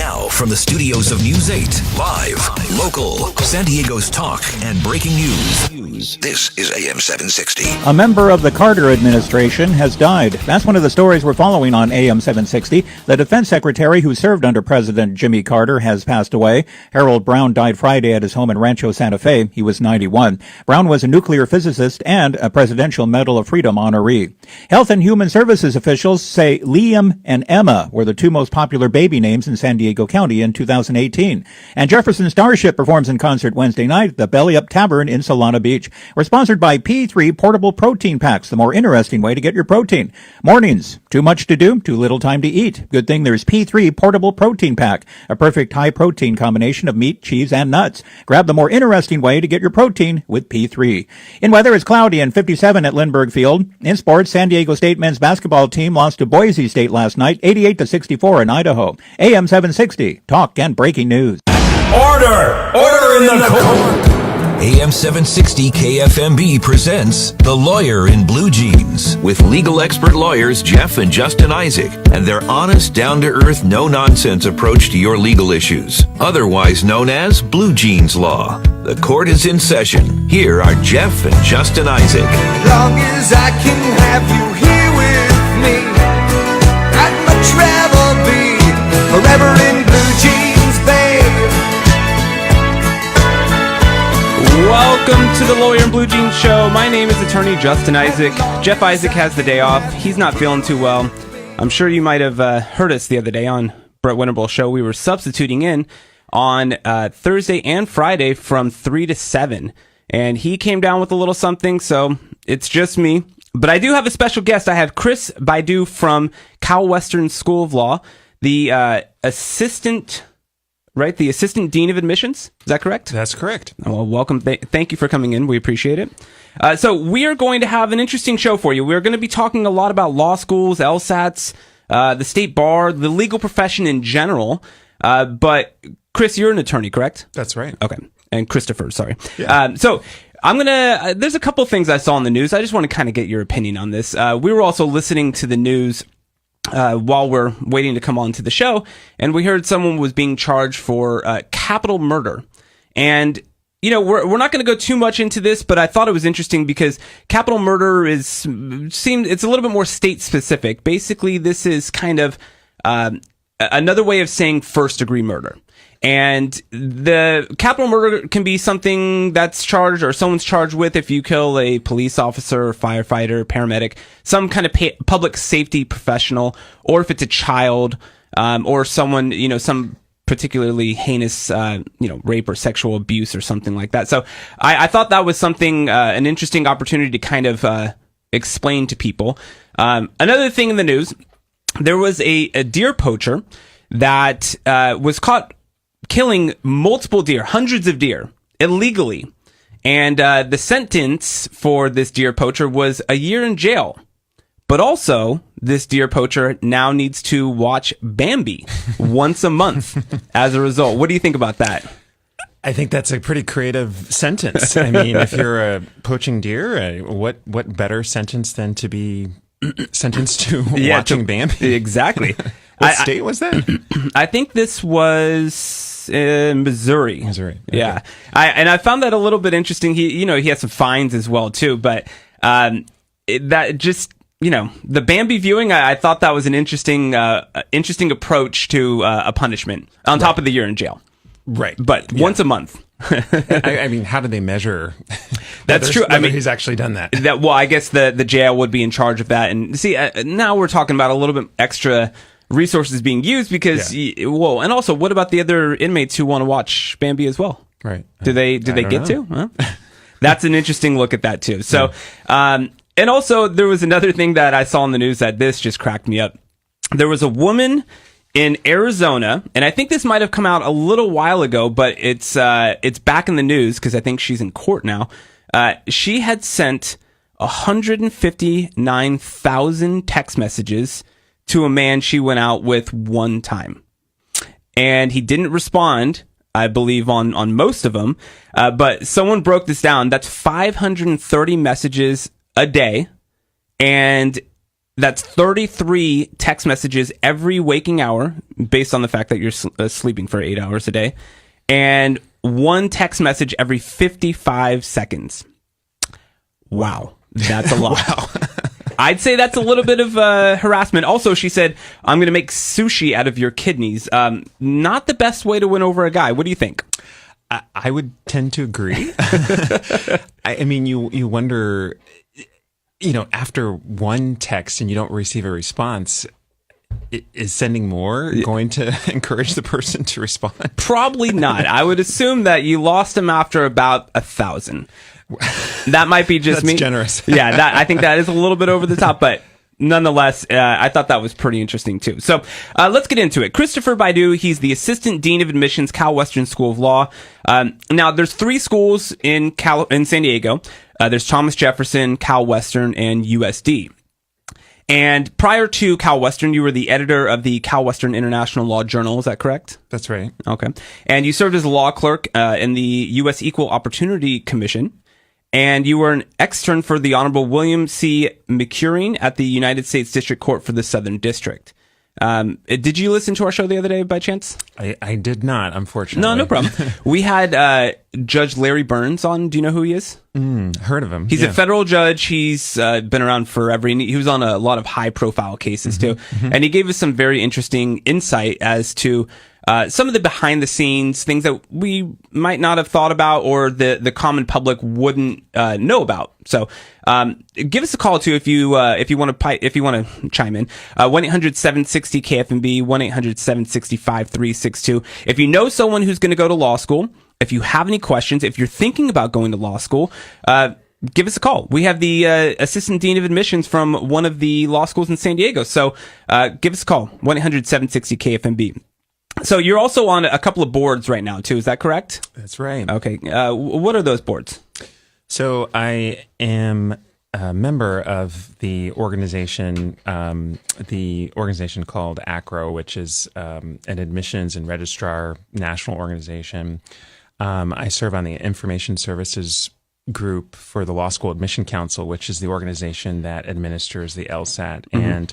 Now, from the studios of News 8, live, local, San Diego's talk and breaking news. This is AM 760. A member of the Carter administration has died. That's one of the stories we're following on AM 760. The defense secretary who served under President Jimmy Carter has passed away. Harold Brown died Friday at his home in Rancho Santa Fe. He was 91. Brown was a nuclear physicist and a Presidential Medal of Freedom honoree. Health and Human Services officials say Liam and Emma were the two most popular baby names in San Diego County in 2018. And Jefferson Starship performs in concert Wednesday night at the Belly Up Tavern in Solana Beach. We're sponsored by P3 Portable Protein Packs, the more interesting way to get your protein. Mornings, too much to do, too little time to eat. Good thing there's P3 Portable Protein Pack, a perfect high-protein combination of meat, cheese, and nuts. Grab the more interesting way to get your protein with P3. In weather, it's cloudy and 57 at Lindbergh Field. In sports, San Diego State men's basketball team lost to Boise State last night, 88-64 in Idaho. AM 760, talk and breaking news. Order! Order in the court! AM 760 KFMB presents The Lawyer in Blue Jeans with legal expert lawyers Jeff and Justin Isaac and their honest, down-to-earth, no-nonsense approach to your legal issues, otherwise known as Blue Jeans Law. The court is in session. Here are Jeff and Justin Isaac. As long as I can have you here with me, I'd much rather be forever in blue jeans, babe. Welcome to the Lawyer in Blue Jeans show. My name is attorney Justin Isaac. Jeff Isaac has the day off. He's not feeling too well. I'm sure you might have heard us the other day on Brett Winterbowl's show. We were substituting in on Thursday and Friday from 3 to 7. And he came down with a little something, so it's just me. But I do have a special guest. I have Chris Baidoo from Cal Western School of Law, the assistant dean of admissions. Is that correct? That's correct. Well, welcome. Thank you for coming in. We appreciate it. So we are going to have an interesting show for you. We're going to be talking a lot about law schools, LSATs, the state bar, the legal profession in general. But Chris, you're an attorney, correct? That's right. Okay. And Christopher, sorry. Yeah. So I'm going there's a couple things I saw in the news. I just want to kind of get your opinion on this. We were also listening to the news while we're waiting to come on to the show, and we heard someone was being charged for capital murder. And, you know, we're not going to go too much into this, but I thought it was interesting because capital murder it's a little bit more state specific. Basically, this is kind of another way of saying first degree murder. And the capital murder can be something that's charged or someone's charged with if you kill a police officer, firefighter, paramedic, some kind of public safety professional, or if it's a child, or someone, you know, some particularly heinous, rape or sexual abuse or something like that. So I thought that was something, an interesting opportunity to kind of explain to people. Another thing in the news, there was a deer poacher that was caught killing multiple deer, hundreds of deer, illegally. And the sentence for this deer poacher was a year in jail. But also, this deer poacher now needs to watch Bambi once a month as a result. What do you think about that? I think that's a pretty creative sentence. I mean, if you're a poaching deer, what better sentence than to be sentenced to watching Bambi? Exactly. What state was that? I think this was in Missouri. Missouri. Okay. Yeah. I found that a little bit interesting. He had some fines as well too, but that just, you know, the Bambi viewing, I thought that was an interesting approach to a punishment on top of the year in jail. Right. But once a month. I mean, how do they measure? That's true. I mean, he's actually done that. Well, I guess the jail would be in charge of that. And see, now we're talking about a little bit extra resources being used because, and also, what about the other inmates who want to watch Bambi as well? Right. Do they get to? Huh? That's an interesting look at that too. So, and also there was another thing that I saw in the news that this just cracked me up. There was a woman in Arizona, and I think this might have come out a little while ago, but it's back in the news because I think she's in court now. She had sent 159,000 text messages to a man she went out with one time. And he didn't respond, I believe, on most of them. But someone broke this down. That's 530 messages a day. And That's 33 text messages every waking hour, based on the fact that you're sleeping for 8 hours a day, and one text message every 55 seconds. Wow. That's a lot. Wow. I'd say that's a little bit of harassment. Also, she said, I'm going to make sushi out of your kidneys. Not the best way to win over a guy. What do you think? I would tend to agree. I mean, you wonder, after one text and you don't receive a response, is sending more going to encourage the person to respond? Probably not. I would assume that you lost him after about 1,000. That might be just That's me. generous. Yeah, I think that is a little bit over the top, but nonetheless, I thought that was pretty interesting too. So let's get into it. Christopher Baidoo, he's the Assistant Dean of Admissions, Cal Western School of Law. Now, there's 3 schools in San Diego. There's Thomas Jefferson, Cal Western, and USD. And prior to Cal Western, you were the editor of the Cal Western International Law Journal. Is that correct? That's right. Okay. And you served as a law clerk in the U.S. Equal Opportunity Commission. And you were an extern for the Honorable William C. McCurine at the United States District Court for the Southern District. Did you listen to our show the other day by chance? I did not, unfortunately. No problem. We had Judge Larry Burns on. Do you know who he is? Heard of him. He's a federal judge. He's been around forever. He was on a lot of high-profile cases, too. And he gave us some very interesting insight as to some of the behind-the-scenes things that we might not have thought about or the common public wouldn't know about. So give us a call, too, if you want to chime in. 1-800-760-KFMB, 1-800-760-5362. If you know someone who's going to go to law school, if you have any questions, if you're thinking about going to law school, give us a call. We have the Assistant Dean of Admissions from one of the law schools in San Diego. So give us a call, 1-800-760-KFMB. So you're also on a couple of boards right now, too. Is that correct? That's right. Okay. What are those boards? So I am a member of the organization called ACRO, which is an admissions and registrar national organization. I serve on the Information Services Group for the Law School Admission Council, which is the organization that administers the LSAT. And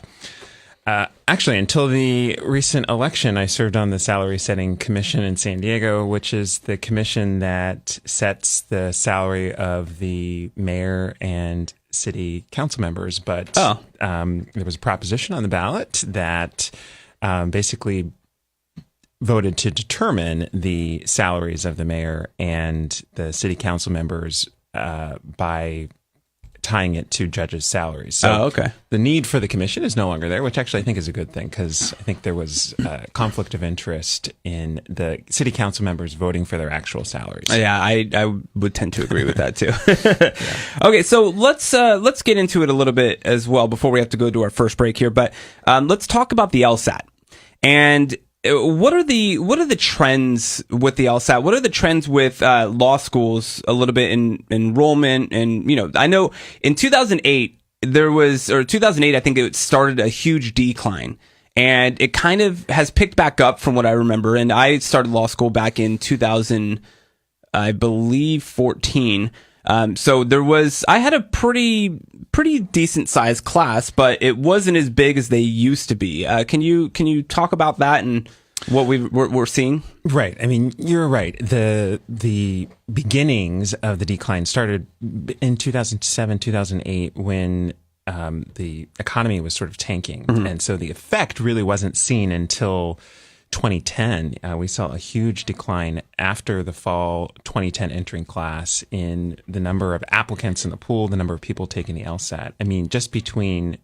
actually, until the recent election, I served on the Salary Setting Commission in San Diego, which is the commission that sets the salary of the mayor and city council members. But there was a proposition on the ballot that basically voted to determine the salaries of the mayor and the city council members by tying it to judges' salaries. So the need for the commission is no longer there, which actually I think is a good thing, because I think there was a conflict of interest in the city council members voting for their actual salaries. Yeah, I would tend to agree with that too. Okay, so let's get into it a little bit as well before we have to go to our first break here. But let's talk about the LSAT. And what are the trends with the LSAT? What are the trends with law schools a little bit in enrollment? And, I know in 2008, 2008, I think it started a huge decline. And it kind of has picked back up from what I remember. And I started law school back in 2000, I believe, 14. So I had a pretty decent sized class, but it wasn't as big as they used to be. Can you talk about that and what we're seeing? Right. I mean, you're right. The beginnings of the decline started in 2007, 2008 when the economy was sort of tanking. And so the effect really wasn't seen until 2010. We saw a huge decline after the fall 2010 entering class in the number of applicants in the pool, the number of people taking the LSAT. I mean, just between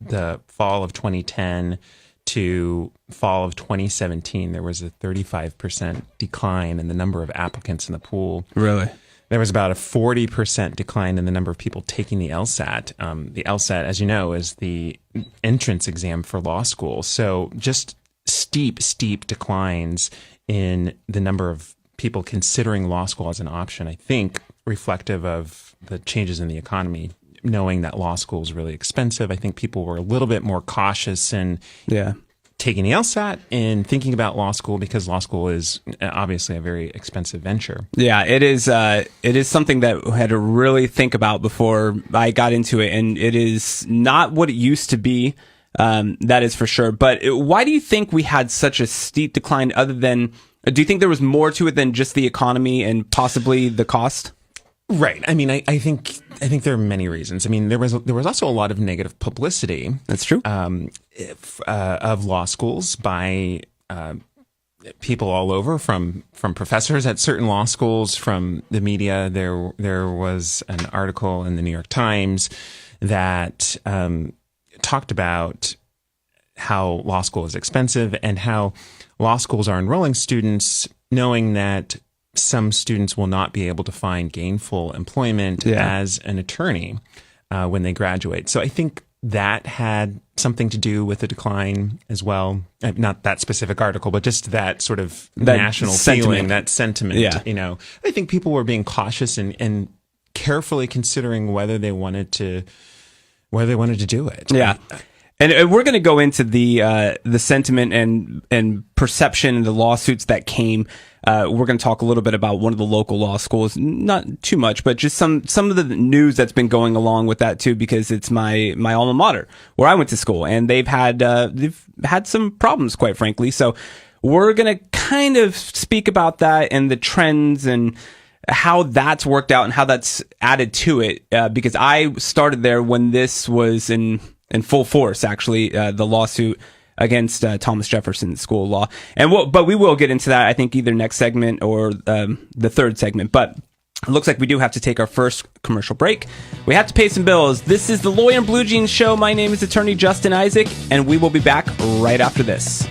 the fall of 2010 to fall of 2017, there was a 35% decline in the number of applicants in the pool. Really? There was about a 40% decline in the number of people taking the LSAT. The LSAT, as you know, is the entrance exam for law school. So just steep declines in the number of people considering law school as an option, I think reflective of the changes in the economy. Knowing that law school is really expensive, I think people were a little bit more cautious in taking the LSAT and thinking about law school, because law school is obviously a very expensive venture. Yeah, it is. It is something that I had to really think about before I got into it, and it is not what it used to be. That is for sure. But why do you think we had such a steep decline? Other than, do you think there was more to it than just the economy and possibly the cost? Right. I mean, I think there are many reasons. I mean, there was also a lot of negative publicity. That's true. Of law schools by people all over, from professors at certain law schools, from the media. There was an article in the New York Times that talked about how law school is expensive and how law schools are enrolling students knowing that some students will not be able to find gainful employment as an attorney when they graduate. So I think that had something to do with the decline as well. Not that specific article, but just that sort of national feeling, that sentiment. Yeah. You know, I think people were being cautious and carefully considering whether they wanted to do it. Yeah. And we're going to go into the sentiment and perception and the lawsuits that came. We're going to talk a little bit about one of the local law schools, not too much, but just some of the news that's been going along with that too, because it's my alma mater where I went to school, and they've had some problems, quite frankly. So we're going to kind of speak about that and the trends and how that's worked out and how that's added to it. Because I started there when this was in full force, actually, the lawsuit against Thomas Jefferson School of Law. But we will get into that, I think, either next segment or the third segment. But it looks like we do have to take our first commercial break. We have to pay some bills. This is the Lawyer in Blue Jeans Show. My name is Attorney Justin Isaac, and we will be back right after this.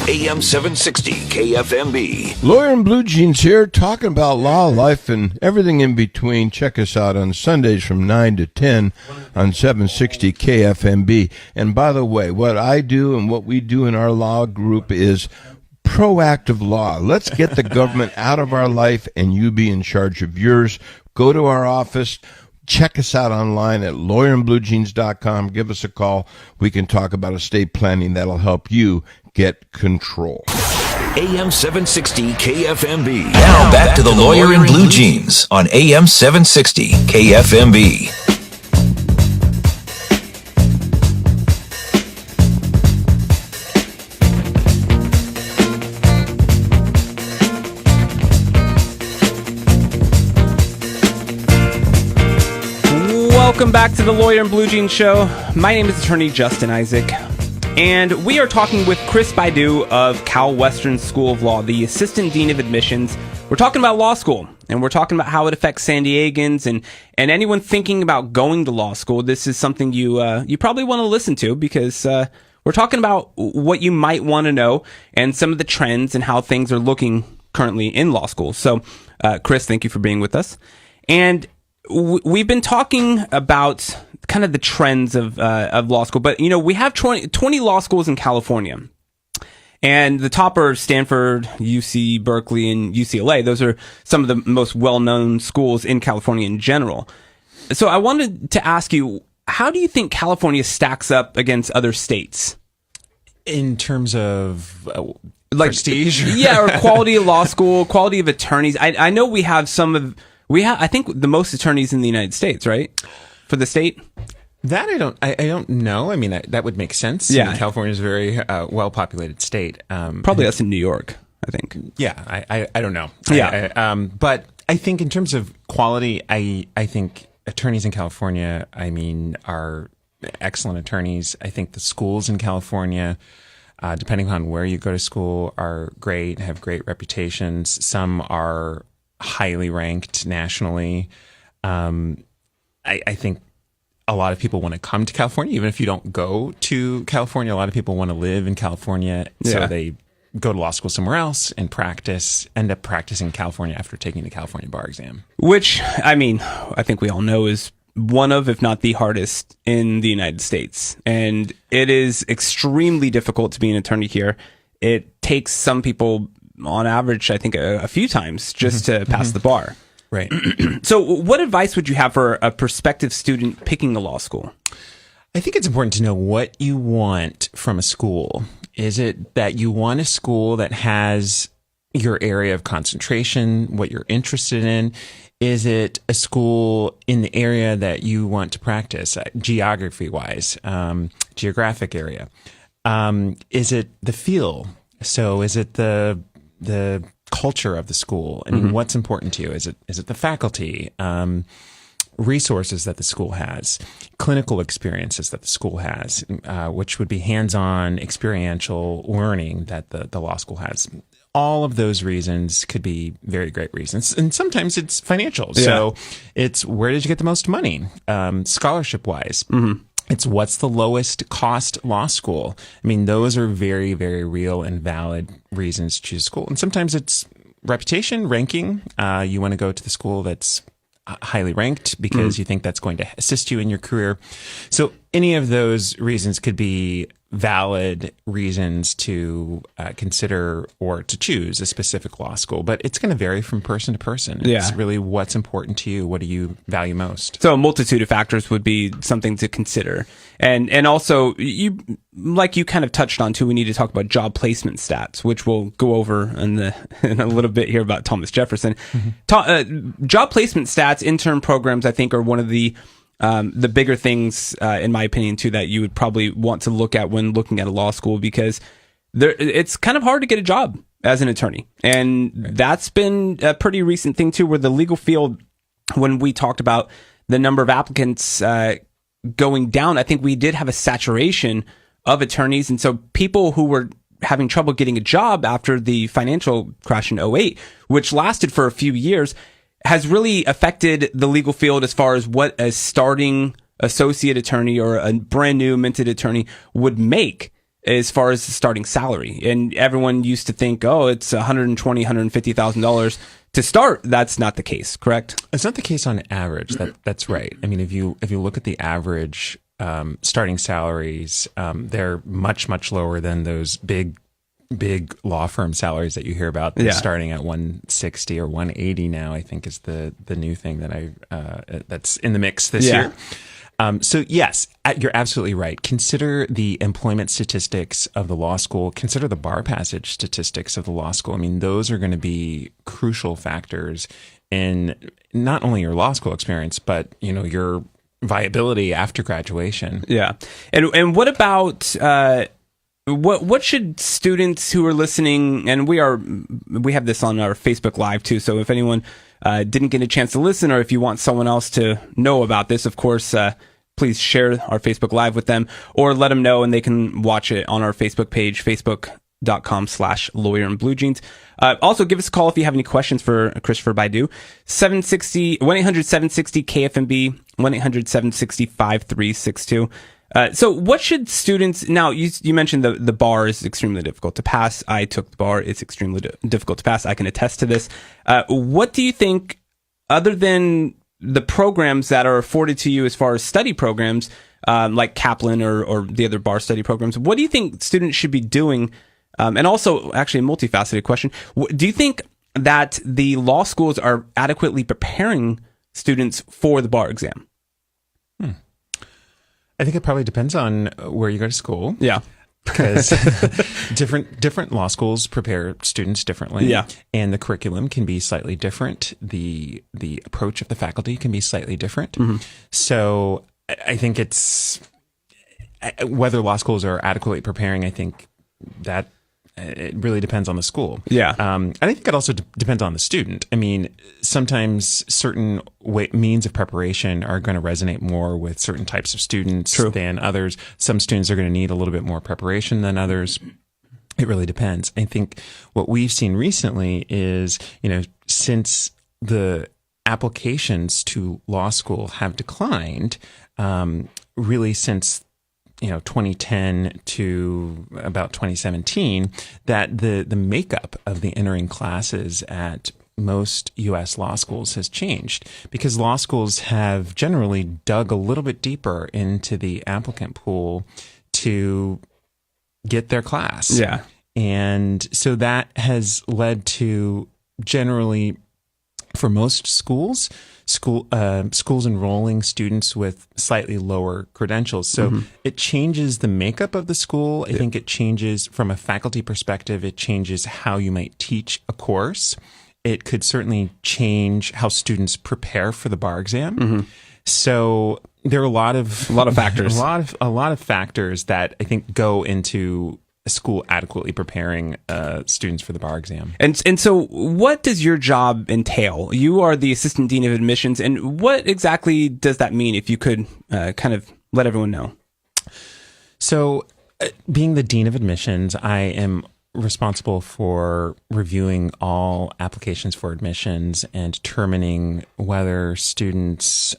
AM 760 KFMB. Lawyer in Blue Jeans here, talking about law, life, and everything in between. Check us out on Sundays from 9 to 10 on 760 KFMB. And by the way, what I do and what we do in our law group is proactive law. Let's get the government out of our life and you be in charge of yours. Go to our office. Check us out online at lawyerinbluejeans.com. Give us a call. We can talk about estate planning that'll help you get control. AM 760 KFMB. Now back to the Lawyer in Blue Jeans on AM 760 KFMB. Welcome back to the Lawyer in Blue Jeans Show. My name is Attorney Justin Isaac, and we are talking with Chris Baidoo of Cal Western School of Law, the Assistant Dean of Admissions. We're talking about law school, and we're talking about how it affects San Diegans and anyone thinking about going to law school. This is something you probably want to listen to, because we're talking about what you might want to know and some of the trends and how things are looking currently in law school. So, Chris, thank you for being with us. And we've been talking about kind of the trends of law school, but we have 20 law schools in California, and the top are Stanford, UC Berkeley, and UCLA. Those are some of the most well-known schools in California in general. So I wanted to ask you, how do you think California stacks up against other states in terms of prestige? Yeah, or quality of law school, quality of attorneys. I know we have I think the most attorneys in the United States, right? For the state? That I don't know. I mean, that would make sense. Yeah. I mean, California is a very well-populated state. Probably us in New York, I think. Yeah, I don't know. Yeah. But I think in terms of quality, I think attorneys in California, I mean, are excellent attorneys. I think the schools in California, depending on where you go to school, are great, have great reputations. Some are highly ranked nationally. I think a lot of people want to come to California, even if you don't go to California. A lot of people want to live in California, so they go to law school somewhere else and end up practicing in California after taking the California bar exam. Which, I mean, I think we all know is one of, if not the hardest in the United States. And it is extremely difficult to be an attorney here. It takes some people, on average, I think a few times just to pass the bar. Right. So what advice would you have for a prospective student picking the law school? I think it's important to know what you want from a school. Is it that you want a school that has your area of concentration, what you're interested in? Is it a school in the area that you want to practice, geography-wise, geographic area? Is it the feel? So is it the culture of the school? I mean, what's important to you? Is it the faculty? Resources that the school has, clinical experiences that the school has, which would be hands-on experiential learning that the law school has. All of those reasons could be very great reasons. And sometimes it's financial. Yeah. So it's where did you get the most money, scholarship-wise? It's what's the lowest cost law school. I mean, those are very, very real and valid reasons to choose school. And sometimes it's reputation, ranking. You want to go to the school that's highly ranked because you think that's going to assist you in your career. So any of those reasons could be valid reasons to consider or to choose a specific law school, but it's going to vary from person to person. It's really what's important to you. What do you value most? So a multitude of factors would be something to consider. And also, you kind of touched on too, we need to talk about job placement stats, which we'll go over in a little bit here about Thomas Jefferson. Job placement stats, intern programs, I think, are one of the bigger things, in my opinion, too, that you would probably want to look at when looking at a law school, because it's kind of hard to get a job as an attorney. And that's been a pretty recent thing, too, where the legal field, when we talked about the number of applicants going down, I think we did have a saturation of attorneys. And so people who were having trouble getting a job after the financial crash in 2008, which lasted for a few years, has really affected the legal field as far as what a starting associate attorney or a brand new minted attorney would make as far as the starting salary. And everyone used to think, oh, it's $120,000, $150,000 to start. That's not the case, correct? It's not the case on average. That's right. I mean, if you look at the average starting salaries, they're much, much lower than those big law firm salaries that you hear about, starting at 160 or 180 now, I think is the new thing that that's in the mix this year. So yes, you're absolutely right. Consider the employment statistics of the law school. Consider the bar passage statistics of the law school. I mean, those are going to be crucial factors in not only your law school experience, but your viability after graduation. Yeah, and what about what should students who are listening, and we have this on our Facebook Live too, so if anyone didn't get a chance to listen, or if you want someone else to know about this, of course, please share our Facebook Live with them, or let them know and they can watch it on our Facebook page, facebook.com/lawyer-in-blue-jeans. Also, give us a call if you have any questions for Christopher Baidoo. 1-800-760-KFMB, 1-800-760-5362. So what should students, now you mentioned the bar is extremely difficult to pass. I took the bar. It's extremely difficult to pass. I can attest to this. What do you think, other than the programs that are afforded to you as far as study programs, like Kaplan or the other bar study programs, what do you think students should be doing? And also, actually, a multifaceted question. Do you think that the law schools are adequately preparing students for the bar exam? I think it probably depends on where you go to school. Yeah. Because different law schools prepare students differently. Yeah. And the curriculum can be slightly different. The approach of the faculty can be slightly different. So I think it's whether law schools are adequately preparing, I think that it really depends on the school. Yeah. I think it also depends on the student. I mean, sometimes certain means of preparation are going to resonate more with certain types of students than others. Some students are going to need a little bit more preparation than others. It really depends. I think what we've seen recently is, since the applications to law school have declined, really since 2010 to about 2017, that the makeup of the entering classes at most U.S. law schools has changed, because law schools have generally dug a little bit deeper into the applicant pool to get their class. Yeah. And so that has led to, generally, for most schools, schools enrolling students with slightly lower credentials. So it changes the makeup of the school. I think it changes from a faculty perspective. It changes how you might teach a course. It could certainly change how students prepare for the bar exam. So there are a lot of factors, a lot of factors that I think go into a school adequately preparing students for the bar exam. And so what does your job entail? You are the assistant dean of admissions, and what exactly does that mean, if you could kind of let everyone know? So being the dean of admissions, I am responsible for reviewing all applications for admissions and determining whether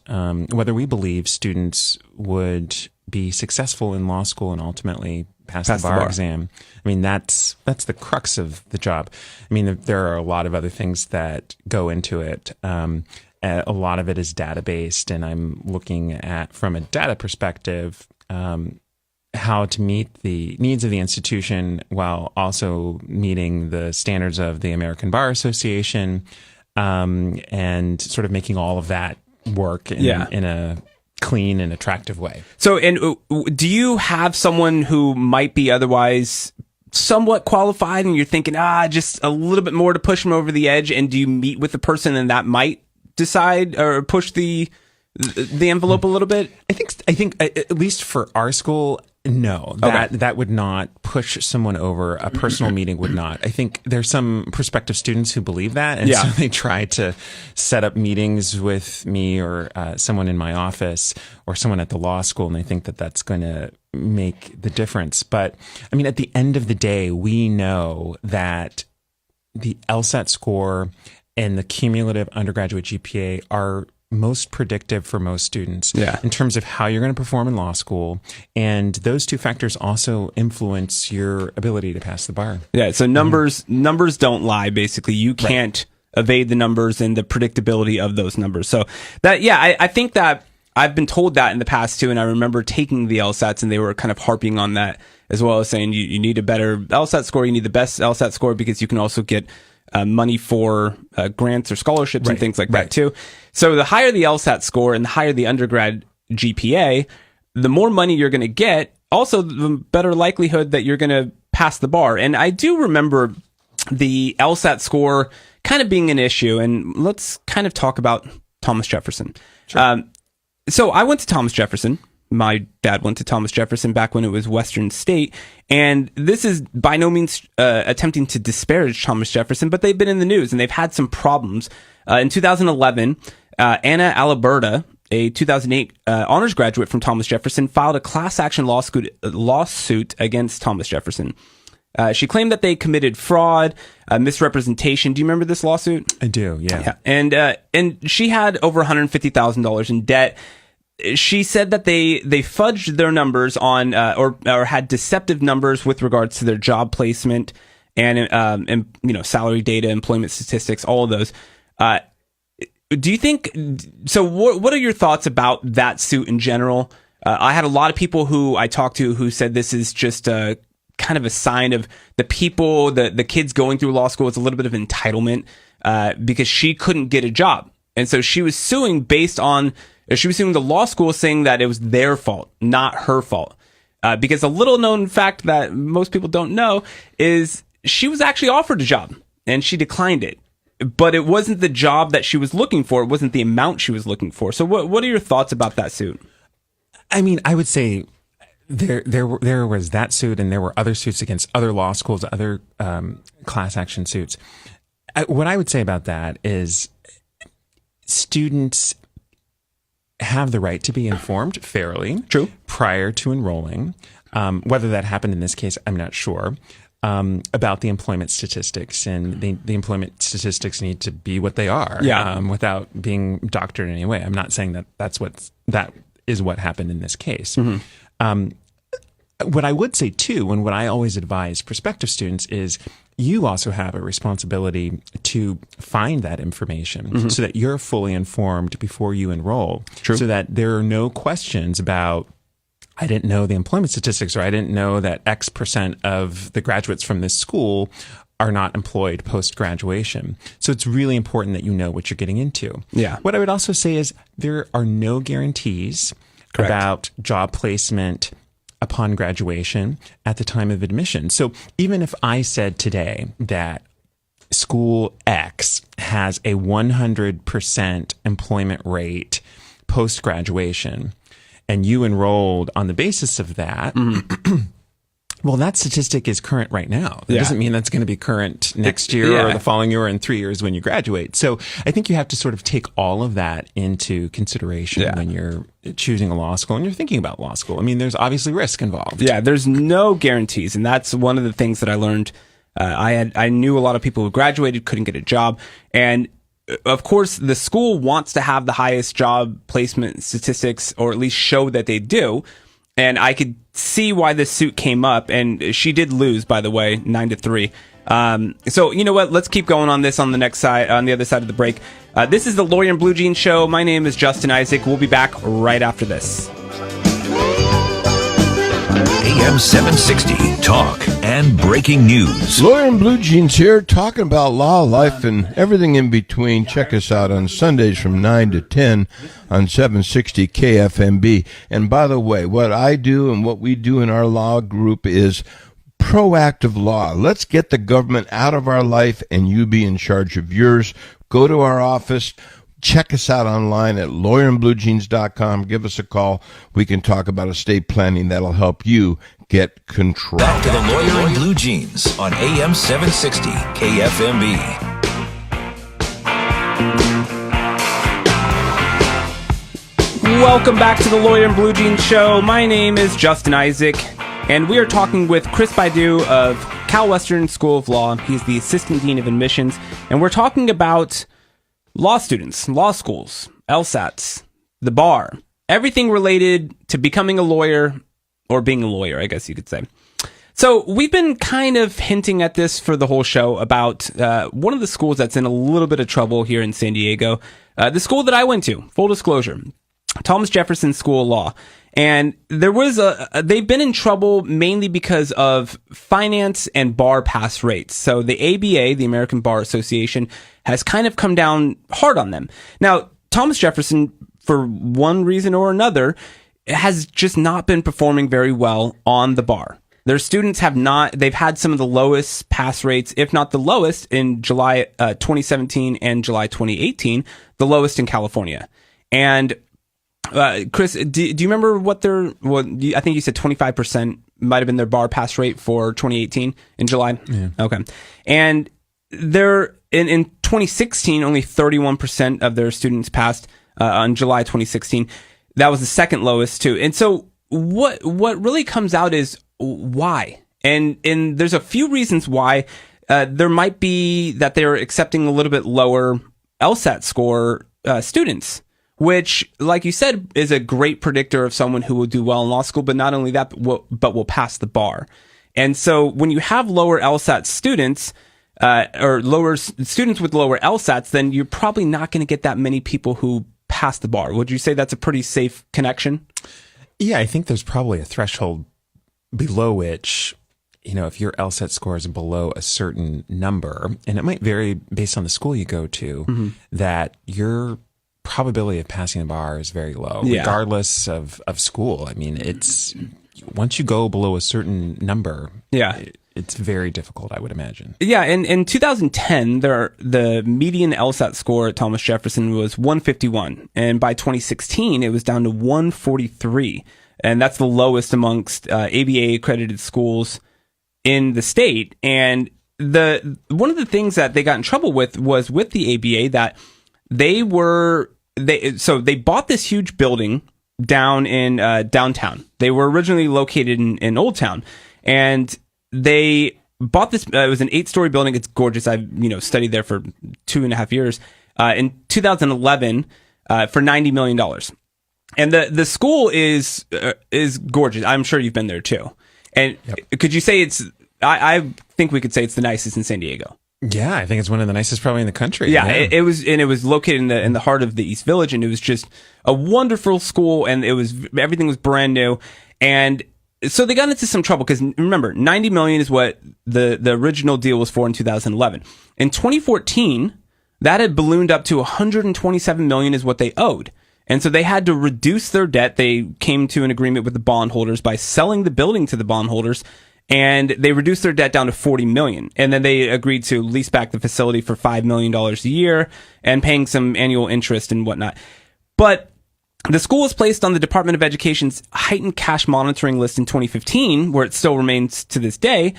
whether we believe students would be successful in law school and ultimately pass the bar exam. I mean, that's the crux of the job. I mean, there are a lot of other things that go into it. A lot of it is data-based, and I'm looking at, from a data perspective, how to meet the needs of the institution while also meeting the standards of the American Bar Association, and sort of making all of that work in a clean and attractive way. So, and do you have someone who might be otherwise somewhat qualified and you're thinking, just a little bit more to push them over the edge? And do you meet with the person and that might decide or push the envelope a little bit? I think at least for our school, no, that would not push someone over. A personal meeting would not. I think there's some prospective students who believe that, and so they try to set up meetings with me or someone in my office or someone at the law school, and they think that that's going to make the difference. But I mean, at the end of the day, we know that the LSAT score and the cumulative undergraduate GPA are most predictive for most students in terms of how you're going to perform in law school. And those two factors also influence your ability to pass the bar. Yeah. So numbers don't lie. Basically, you can't evade the numbers and the predictability of those numbers. So that, I think that I've been told that in the past too. And I remember taking the LSATs and they were kind of harping on that, as well as saying you need a better LSAT score. You need the best LSAT score because you can also get money for grants or scholarships and things like that too. So the higher the LSAT score and the higher the undergrad GPA, the more money you're going to get. Also, the better likelihood that you're going to pass the bar. And I do remember the LSAT score kind of being an issue. And let's kind of talk about Thomas Jefferson. Sure. So I went to Thomas Jefferson. My dad went to Thomas Jefferson back when it was Western State. And this is by no means attempting to disparage Thomas Jefferson, but they've been in the news and they've had some problems. In 2011, Anna Aliberta, a 2008 honors graduate from Thomas Jefferson, filed a class action lawsuit against Thomas Jefferson. She claimed that they committed fraud, misrepresentation. Do you remember this lawsuit? I do, yeah. And she had over $150,000 in debt. She said that they fudged their numbers on or had deceptive numbers with regards to their job placement and salary data, employment statistics, all of those. Do you think so? What are your thoughts about that suit in general? I had a lot of people who I talked to who said this is just a kind of a sign of the people, the kids going through law school. It's a little bit of entitlement because she couldn't get a job, and so she was suing based on. She was suing the law school, saying that it was their fault, not her fault. Because a little known fact that most people don't know is she was actually offered a job and she declined it. But it wasn't the job that she was looking for. It wasn't the amount she was looking for. So what are your thoughts about that suit? I mean, I would say there was that suit, and there were other suits against other law schools, other class action suits. What I would say about that is students have the right to be informed fairly prior to enrolling. Whether that happened in this case, I'm not sure. About the employment statistics, and the employment statistics need to be what they are without being doctored in any way. I'm not saying that that is what happened in this case. What I would say too, and what I always advise prospective students is you also have a responsibility to find that information so that you're fully informed before you enroll, so that there are no questions about, I didn't know the employment statistics, or I didn't know that X% of the graduates from this school are not employed post-graduation. So it's really important that you know what you're getting into. Yeah. What I would also say is there are no guarantees Correct. about job placement upon graduation at the time of admission. So even if I said today that school X has a 100% employment rate post-graduation, and you enrolled on the basis of that, well, that statistic is current right now. That doesn't mean that's going to be current next year or the following year or in 3 years when you graduate. So I think you have to sort of take all of that into consideration when you're choosing a law school and you're thinking about law school. I mean, there's obviously risk involved. Yeah, there's no guarantees. And that's one of the things that I learned. I knew a lot of people who graduated, couldn't get a job. And of course, the school wants to have the highest job placement statistics, or at least show that they do. And I could see why this suit came up, and she did lose, by the way, 9-3. So you know what? Let's keep going on this on the next side, on the other side of the break. This is the Lawyer in Blue Jeans Show. My name is Justin Isaac. We'll be back right after this. AM 760, talk and breaking news. Lawyer in Blue Jeans here, talking about law, life, and everything in between. Check us out on Sundays from 9 to 10 on 760 KFMB. And by the way, what I do and what we do in our law group is proactive law. Let's get the government out of our life and you be in charge of yours. Go to our office. Check us out online at lawyerin.bluejeans.com. Give us a call. We can talk about estate planning that'll help you get control. Back to the Lawyer in Blue Jeans on AM 760 KFMB. Welcome back to the Lawyer in Blue Jeans Show. My name is Justin Isaac, and we are talking with Chris Baidoo of Cal Western School of Law. He's the Assistant Dean of Admissions, and we're talking about law students, law schools, LSATs, the bar, everything related to becoming a lawyer, or being a lawyer, I guess you could say. So we've been kind of hinting at this for the whole show about one of the schools that's in a little bit of trouble here in San Diego. The school that I went to, full disclosure, Thomas Jefferson School of Law. And there was they've been in trouble mainly because of finance and bar pass rates. So the ABA, the American Bar Association, has kind of come down hard on them. Now, Thomas Jefferson, for one reason or another, has just not been performing very well on the bar. Their students they've had some of the lowest pass rates, if not the lowest, in July 2017 and July 2018, the lowest in California. And Chris, do you remember I think you said 25% might have been their bar pass rate for 2018 in July? Yeah. Okay. And in 2016, only 31% of their students passed on July 2016. That was the second lowest too. And so what really comes out is why? And there's a few reasons why. There might be that they're accepting a little bit lower LSAT score students, which, like you said, is a great predictor of someone who will do well in law school, but not only that, but will pass the bar. And so when you have lower LSAT students, or lower students with lower LSATs, then you're probably not going to get that many people who pass the bar. Would you say that's a pretty safe connection? Yeah, I think there's probably a threshold below which, if your LSAT score is below a certain number, and it might vary based on the school you go to, that your probability of passing the bar is very low, regardless of school. I mean, it's once you go below a certain number, it's very difficult, I would imagine. Yeah, and in 2010, the median LSAT score at Thomas Jefferson was 151, and by 2016, it was down to 143, and that's the lowest amongst ABA accredited schools in the state. And one of the things that they got in trouble with was with the ABA that they bought this huge building down in downtown. They were originally located in Old Town, and they bought this. It was an 8-story building. It's gorgeous. I've studied there for 2.5 years. In 2011, for $90 million, and the school is gorgeous. I'm sure you've been there too. And could you say it's? I think we could say it's the nicest in San Diego. Yeah, I think it's one of the nicest probably in the country. Yeah, it was located in the heart of the East Village, and it was just a wonderful school, and everything was brand new. And so they got into some trouble because remember, $90 million is what the original deal was for in 2011. In 2014, that had ballooned up to $127 million is what they owed. And so they had to reduce their debt. They came to an agreement with the bondholders by selling the building to the bondholders, and they reduced their debt down to $40 million. And then they agreed to lease back the facility for $5 million a year and paying some annual interest and whatnot. But the school was placed on the Department of Education's heightened cash monitoring list in 2015, where it still remains to this day.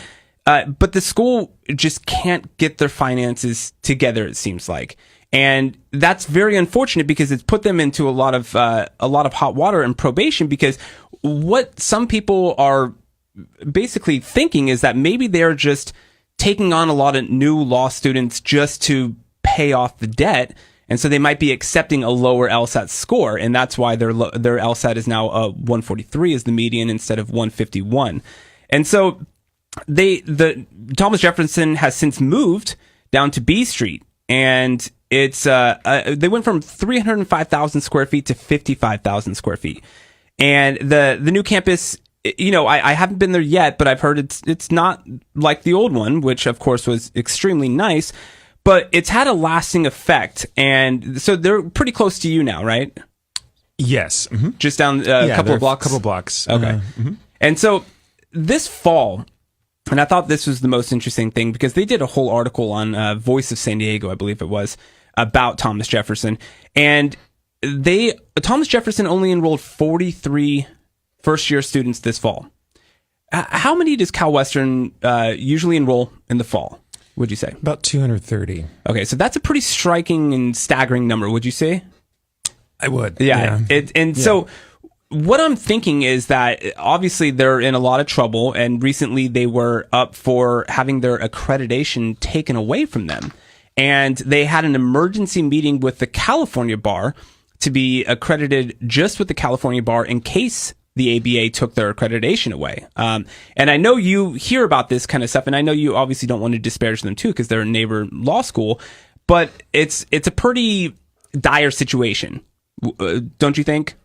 But the school just can't get their finances together, it seems like. And that's very unfortunate because it's put them into a lot of hot water and probation, because what some people are basically thinking is that maybe they're just taking on a lot of new law students just to pay off the debt. And so they might be accepting a lower LSAT score. And that's why their LSAT is now 143 as the median instead of 151. And so Thomas Jefferson has since moved down to B Street, and it's they went from 305,000 square feet to 55,000 square feet. And the new campus, I haven't been there yet, but I've heard it's not like the old one, which of course was extremely nice, but it's had a lasting effect. And so they're pretty close to you now, right? Yes. Mm-hmm. Just down a couple of blocks? Couple of blocks. Okay. Mm-hmm. And so this fall, and I thought this was the most interesting thing because they did a whole article on Voice of San Diego, I believe it was, about Thomas Jefferson. And Thomas Jefferson only enrolled 43 first-year students this fall. How many does Cal Western usually enroll in the fall, would you say? About 230. Okay, so that's a pretty striking and staggering number, would you say? I would. Yeah. So what I'm thinking is that obviously they're in a lot of trouble, and recently they were up for having their accreditation taken away from them. And they had an emergency meeting with the California bar to be accredited just with the California bar in case the ABA took their accreditation away. And I know you hear about this kind of stuff, and I know you obviously don't want to disparage them too because they're a neighbor law school, but it's a pretty dire situation, don't you think?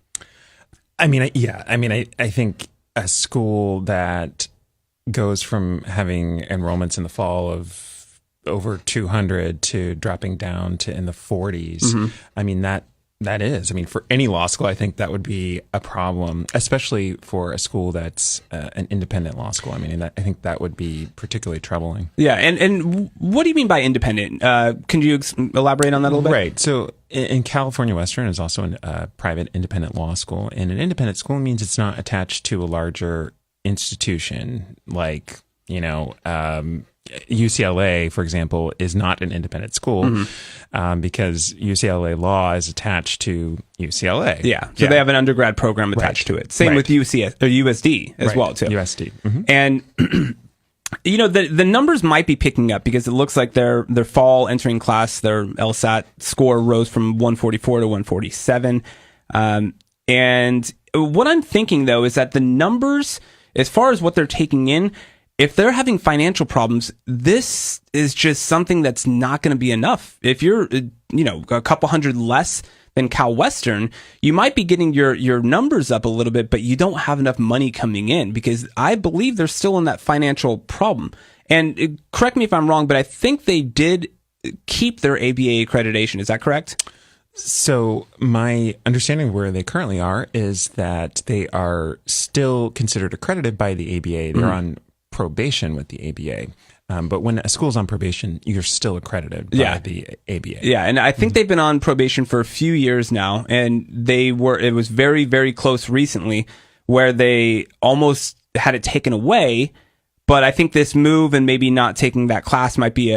I mean, I think a school that goes from having enrollments in the fall of over 200 to dropping down to in the 40s. Mm-hmm. I mean, that is, for any law school, I think that would be a problem, especially for a school that's an independent law school. I think that would be particularly troubling. Yeah. And what do you mean by independent? Can you elaborate on that a little bit? Right. So in California Western is also a private independent law school, and an independent school means it's not attached to a larger institution like, UCLA, for example, is not an independent school, mm-hmm. Because UCLA law is attached to UCLA. Yeah, so they have an undergrad program attached to it. Same with USD as well, too. USD. Mm-hmm. And, the numbers might be picking up because it looks like their fall entering class, their LSAT score rose from 144 to 147. And what I'm thinking, though, is that the numbers, as far as what they're taking in, if they're having financial problems, this is just something that's not going to be enough. If you're, a couple hundred less than Cal Western, you might be getting your numbers up a little bit, but you don't have enough money coming in because I believe they're still in that financial problem. And correct me if I'm wrong, but I think they did keep their ABA accreditation. Is that correct? So my understanding of where they currently are is that they are still considered accredited by the ABA. They're on probation with the ABA. But when a school's on probation, you're still accredited by the ABA. Yeah, and I think they've been on probation for a few years now, and it was very, very close recently where they almost had it taken away, but I think this move and maybe not taking that class might be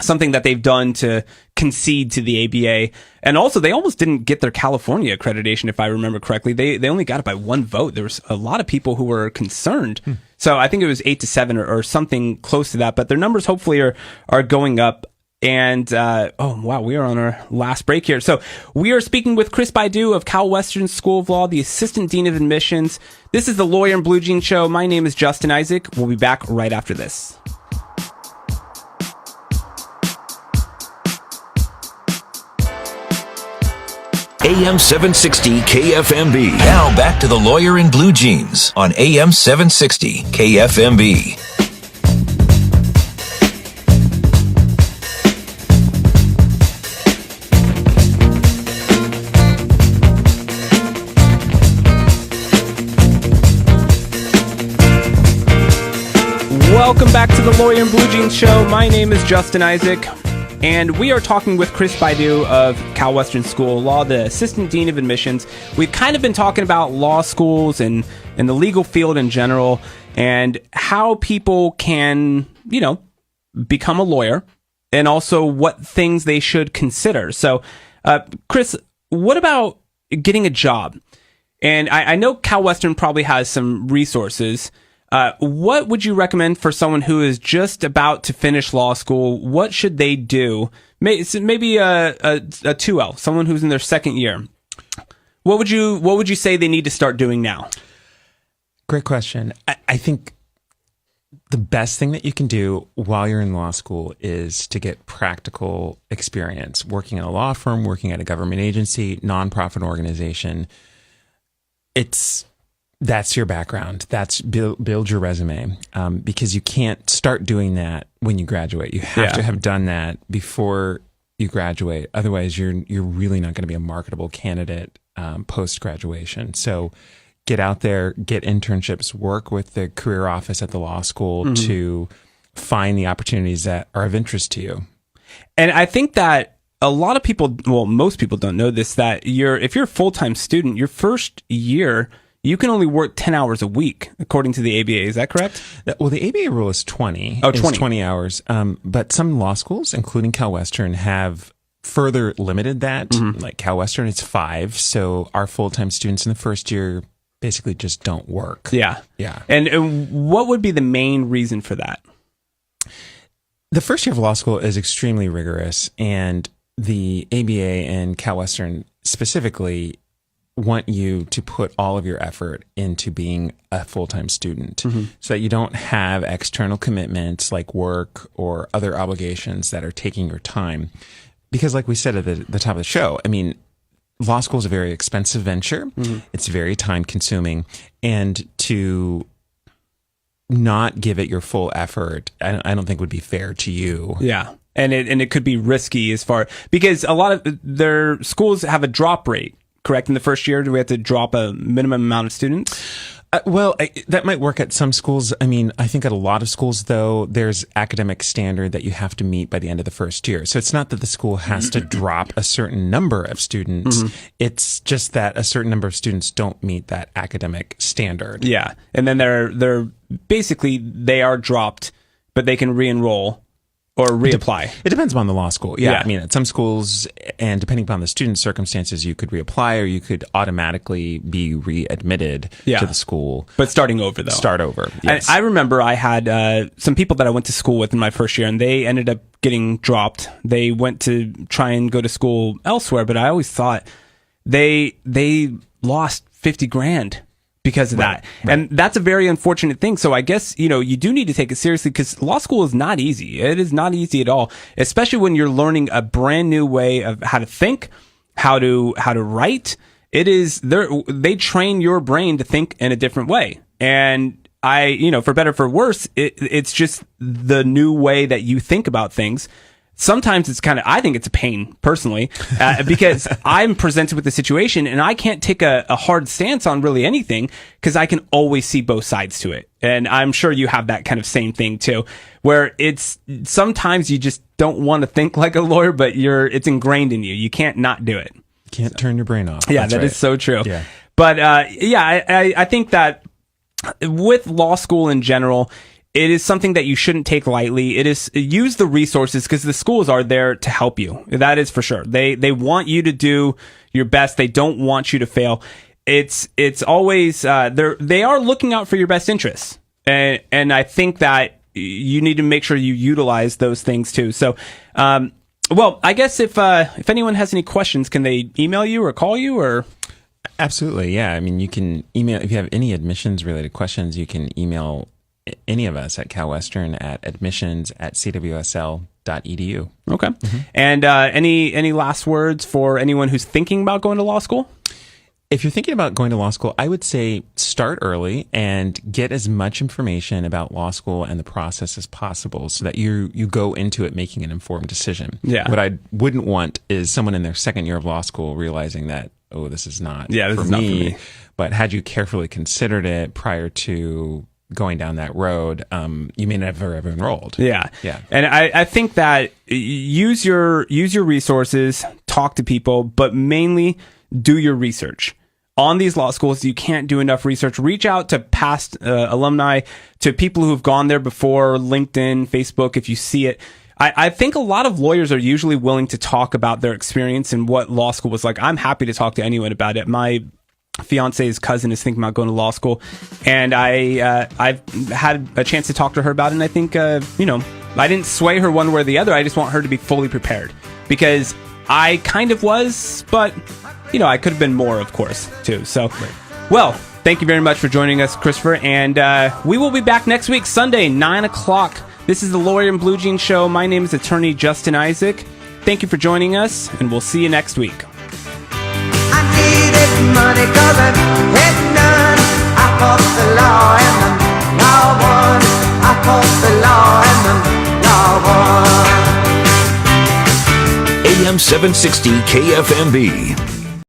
something that they've done to concede to the ABA. And also, they almost didn't get their California accreditation, if I remember correctly. They only got it by one vote. There was a lot of people who were concerned. So I think it was 8-7 or something close to that. But their numbers hopefully are going up. And, we are on our last break here. So we are speaking with Chris Baidoo of Cal Western School of Law, the Assistant Dean of Admissions. This is the Lawyer in Blue Jeans Show. My name is Justin Isaac. We'll be back right after this. AM 760 KFMB. Now back to the Lawyer in Blue Jeans on AM 760 KFMB. Welcome back to the Lawyer in Blue Jeans show. My name is Justin Isaac, and we are talking with Chris Baidoo of Cal Western School of Law, the Assistant Dean of Admissions. We've kind of been talking about law schools and the legal field in general, and how people can, become a lawyer, and also what things they should consider. So, Chris, what about getting a job? And I know Cal Western probably has some resources. What would you recommend for someone who is just about to finish law school? What should they do? Maybe a 2L, someone who's in their second year. What would you say they need to start doing now? Great question. I think the best thing that you can do while you're in law school is to get practical experience working in a law firm, working at a government agency, nonprofit organization. That's your background. That's build your resume, because you can't start doing that when you graduate. You have to have done that before you graduate. Otherwise, you're really not going to be a marketable candidate post graduation. So get out there, get internships, work with the career office at the law school to find the opportunities that are of interest to you. And I think that a lot of people, well, most people don't know this, that if you're a full-time student, your first year, you can only work 10 hours a week, according to the ABA. Is that correct? Well, the ABA rule is 20. Oh, 20. It's 20 hours. But some law schools, including Cal Western, have further limited that. Like Cal Western, it's 5. So our full-time students in the first year basically just don't work. Yeah. Yeah. And what would be the main reason for that? The first year of law school is extremely rigorous, and the ABA and Cal Western specifically want you to put all of your effort into being a full-time student so that you don't have external commitments like work or other obligations that are taking your time. Because like we said at the top of the show, I mean, law school is a very expensive venture. It's very time-consuming. And to not give it your full effort, I don't think would be fair to you. Yeah. And it could be risky because a lot of their schools have a drop rate. Correct? In the first year, do we have to drop a minimum amount of students? That might work at some schools. I mean, I think at a lot of schools, though, there's academic standard that you have to meet by the end of the first year. So it's not that the school has to drop a certain number of students. It's just that a certain number of students don't meet that academic standard. Yeah. And then they're basically, they are dropped, but they can re-enroll or reapply. It depends upon the law school. Yeah. I mean, at some schools, and depending upon the student's circumstances, you could reapply or you could automatically be readmitted to the school. But starting over, though. Start over, yes. I remember I had some people that I went to school with in my first year, and they ended up getting dropped. They went to try and go to school elsewhere, but I always thought they lost $50,000 because of that. Right. And that's a very unfortunate thing. So I guess, you do need to take it seriously, because law school is not easy. It is not easy at all, especially when you're learning a brand new way of how to think, how to write. It is they train your brain to think in a different way. And for better, for worse, it's just the new way that you think about things. Sometimes it's I think it's a pain personally, because I'm presented with the situation and I can't take a hard stance on really anything, because I can always see both sides to it. And I'm sure you have that kind of same thing too, where it's sometimes you just don't want to think like a lawyer, but it's ingrained in you. You can't not do it. You can't turn your brain off. Yeah, that is so true. Yeah. But I think that with law school in general, it is something that you shouldn't take lightly. Use the resources, because the schools are there to help you. That is for sure. They want you to do your best. They don't want you to fail. It's always, they are looking out for your best interests. And I think that you need to make sure you utilize those things too. So, I guess if anyone has any questions, can they email you or call you or? Absolutely. Yeah. I mean, you can email, if you have any admissions related questions, you can email any of us at Cal Western at admissions@cwsl.edu. law.edu. Okay. And any last words for anyone who's thinking about going to law school? If you're thinking about going to law school, I would say start early and get as much information about law school and the process as possible so that you go into it making an informed decision. Yeah. What I wouldn't want is someone in their second year of law school realizing that, oh, this is not this for is not me. for me. But had you carefully considered it prior to going down that road, you may never have enrolled. Yeah. Yeah. And I think that use your resources, talk to people, but mainly do your research. On these law schools, you can't do enough research. Reach out to past alumni, to people who've gone there before, LinkedIn, Facebook, if you see it. I think a lot of lawyers are usually willing to talk about their experience and what law school was like. I'm happy to talk to anyone about it. My fiance's cousin is thinking about going to law school, and I've had a chance to talk to her about it, and I think, I didn't sway her one way or the other. I just want her to be fully prepared, because I kind of was, but I could have been more, of course, too. So, well, thank you very much for joining us, Christopher. And we will be back next week, Sunday, 9 o'clock. This is the Lawyer in Blue Jeans Show. My name is Attorney Justin Isaac. Thank you for joining us, and we'll see you next week. I needed money 'cause I had none. I fought the law and the law won. I fought the law and the law won. AM 760 KFMB.